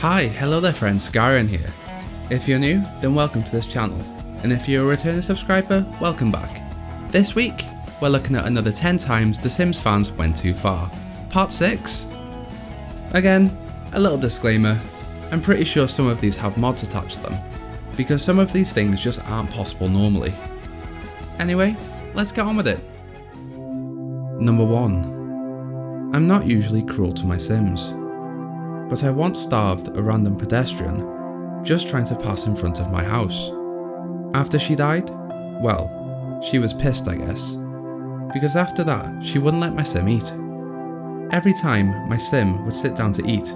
Hi, hello there friends, Skyrionn here. If you're new, then welcome to this channel, and if you're a returning subscriber, welcome back. This week, we're looking at another 10 times The Sims fans went too far, part 6. Again, a little disclaimer, I'm pretty sure some of these have mods attached to them, because some of these things just aren't possible normally. Anyway, let's get on with it. Number 1. I'm not usually cruel to my Sims, but I once starved a random pedestrian just trying to pass in front of my house. After she died, well, she was pissed I guess, because after that she wouldn't let my Sim eat. Every time my Sim would sit down to eat,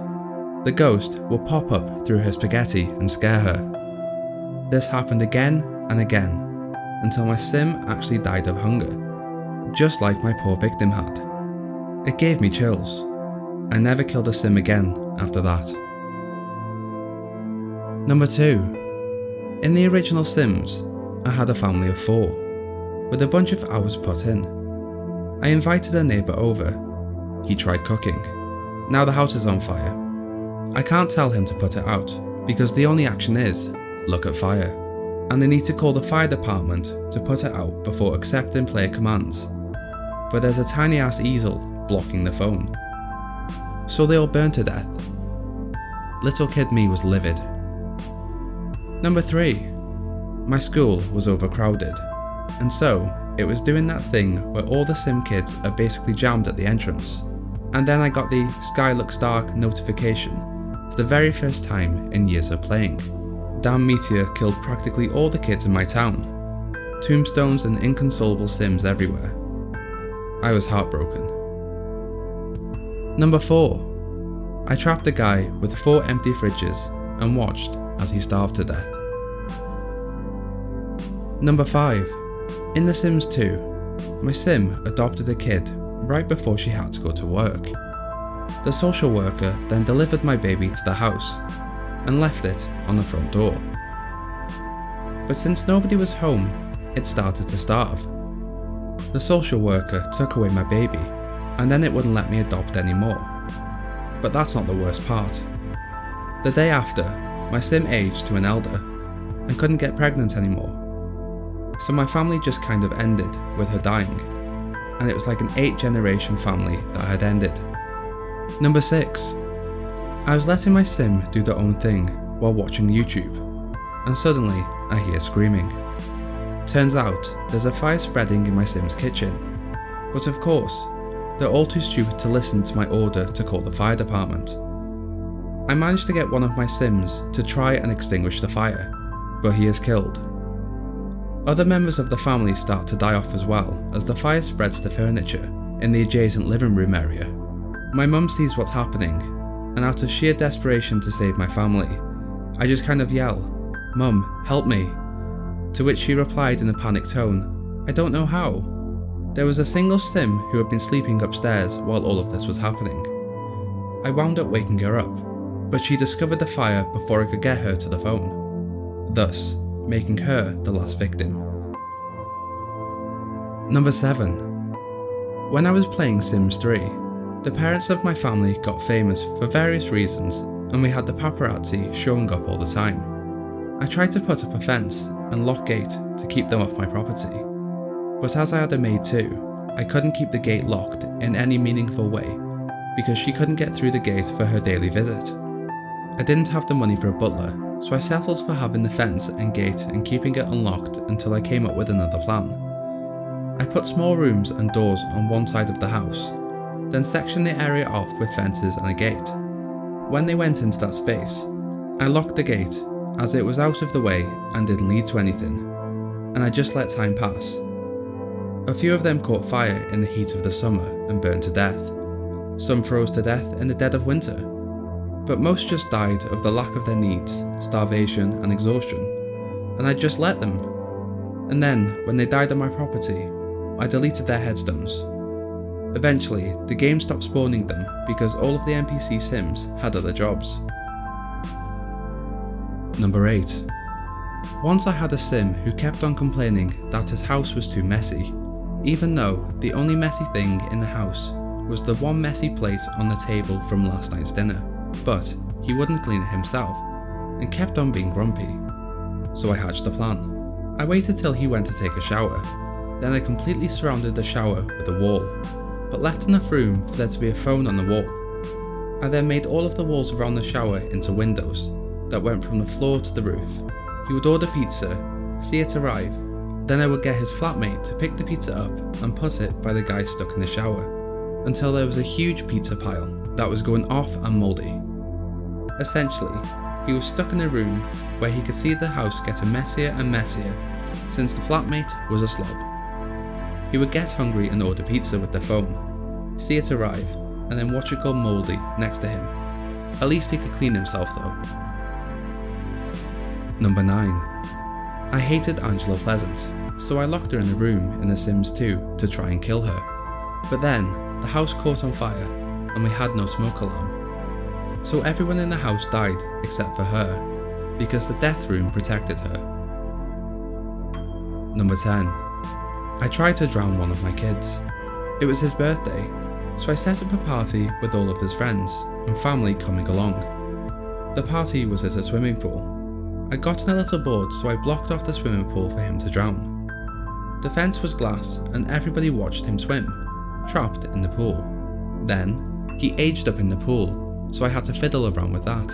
the ghost would pop up through her spaghetti and scare her. This happened again and again, until my Sim actually died of hunger, just like my poor victim had. It gave me chills. I never killed a Sim again after that. Number 2. In the original Sims, I had a family of 4, with a bunch of hours put in. I invited a neighbour over. He tried cooking. Now the house is on fire. I can't tell him to put it out, because the only action is, look at fire, and they need to call the fire department to put it out before accepting player commands. But there's a tiny ass easel blocking the phone. So they all burned to death. Little kid me was livid. Number 3. My school was overcrowded, and so it was doing that thing where all the Sim kids are basically jammed at the entrance. And then I got the "Sky looks dark" notification for the very first time in years of playing. Damn Meteor killed practically all the kids in my town. Tombstones and inconsolable Sims everywhere. I was heartbroken. Number 4. I trapped a guy with 4 empty fridges and watched as he starved to death. Number 5. In The Sims 2, my Sim adopted a kid right before she had to go to work. The social worker then delivered my baby to the house and left it on the front door. But since nobody was home, it started to starve. The social worker took away my baby, and then it wouldn't let me adopt anymore. But that's not the worst part. The day after, my Sim aged to an elder and couldn't get pregnant anymore. So my family just kind of ended with her dying, and it was like an 8-generation family that had ended. Number 6. I was letting my Sim do their own thing while watching YouTube, and suddenly I hear screaming. Turns out there's a fire spreading in my Sim's kitchen, but of course, they're all too stupid to listen to my order to call the fire department. I managed to get one of my Sims to try and extinguish the fire, but he is killed. Other members of the family start to die off as well as the fire spreads to furniture in the adjacent living room area. My mum sees what's happening, and out of sheer desperation to save my family, I just kind of yell, "Mum, help me," to which she replied in a panicked tone, "I don't know how." There was a single Sim who had been sleeping upstairs while all of this was happening. I wound up waking her up, but she discovered the fire before I could get her to the phone, thus making her the last victim. Number 7. When I was playing Sims 3, the parents of my family got famous for various reasons, and we had the paparazzi showing up all the time. I tried to put up a fence and lock gate to keep them off my property, but as I had a maid too, I couldn't keep the gate locked in any meaningful way because she couldn't get through the gate for her daily visit. I didn't have the money for a butler, so I settled for having the fence and gate and keeping it unlocked until I came up with another plan. I put small rooms and doors on one side of the house, then sectioned the area off with fences and a gate. When they went into that space, I locked the gate as it was out of the way and didn't lead to anything, and I just let time pass. A few of them caught fire in the heat of the summer and burned to death. Some froze to death in the dead of winter, but most just died of the lack of their needs, starvation and exhaustion, and I just let them. And then, when they died on my property, I deleted their headstones. Eventually, the game stopped spawning them because all of the NPC Sims had other jobs. Number 8. Once I had a Sim who kept on complaining that his house was too messy, even though the only messy thing in the house was the one messy plate on the table from last night's dinner. But he wouldn't clean it himself and kept on being grumpy. So I hatched a plan. I waited till he went to take a shower, then I completely surrounded the shower with a wall, but left enough room for there to be a phone on the wall. I then made all of the walls around the shower into windows that went from the floor to the roof. He would order pizza, see it arrive, then I would get his flatmate to pick the pizza up and put it by the guy stuck in the shower, until there was a huge pizza pile that was going off and mouldy. Essentially, he was stuck in a room where he could see the house getting messier and messier since the flatmate was a slob. He would get hungry and order pizza with the phone, see it arrive, and then watch it go mouldy next to him. At least he could clean himself though. Number 9. I hated Angela Pleasant, so I locked her in a room in The Sims 2 to try and kill her. But then, the house caught on fire, and we had no smoke alarm. So everyone in the house died except for her, because the death room protected her. Number 10. I tried to drown one of my kids. It was his birthday, so I set up a party with all of his friends and family coming along. The party was at a swimming pool. I got in a little board, so I blocked off the swimming pool for him to drown. The fence was glass and everybody watched him swim, trapped in the pool. Then, he aged up in the pool, so I had to fiddle around with that.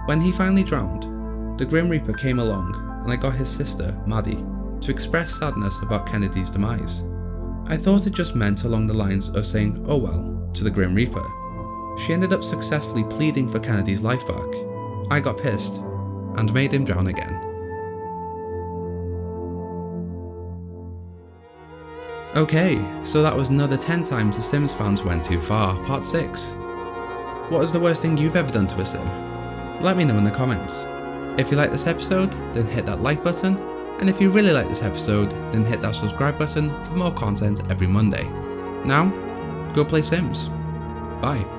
When he finally drowned, the Grim Reaper came along and I got his sister, Maddie, to express sadness about Kennedy's demise. I thought it just meant along the lines of saying "oh well" to the Grim Reaper. She ended up successfully pleading for Kennedy's life back. I got pissed and made him drown again. Okay, so that was another 10 times the Sims fans went too far, part 6. What is the worst thing you've ever done to a Sim? Let me know in the comments. If you like this episode, then hit that like button, and if you really like this episode, then hit that subscribe button for more content every Monday. Now, go play Sims. Bye.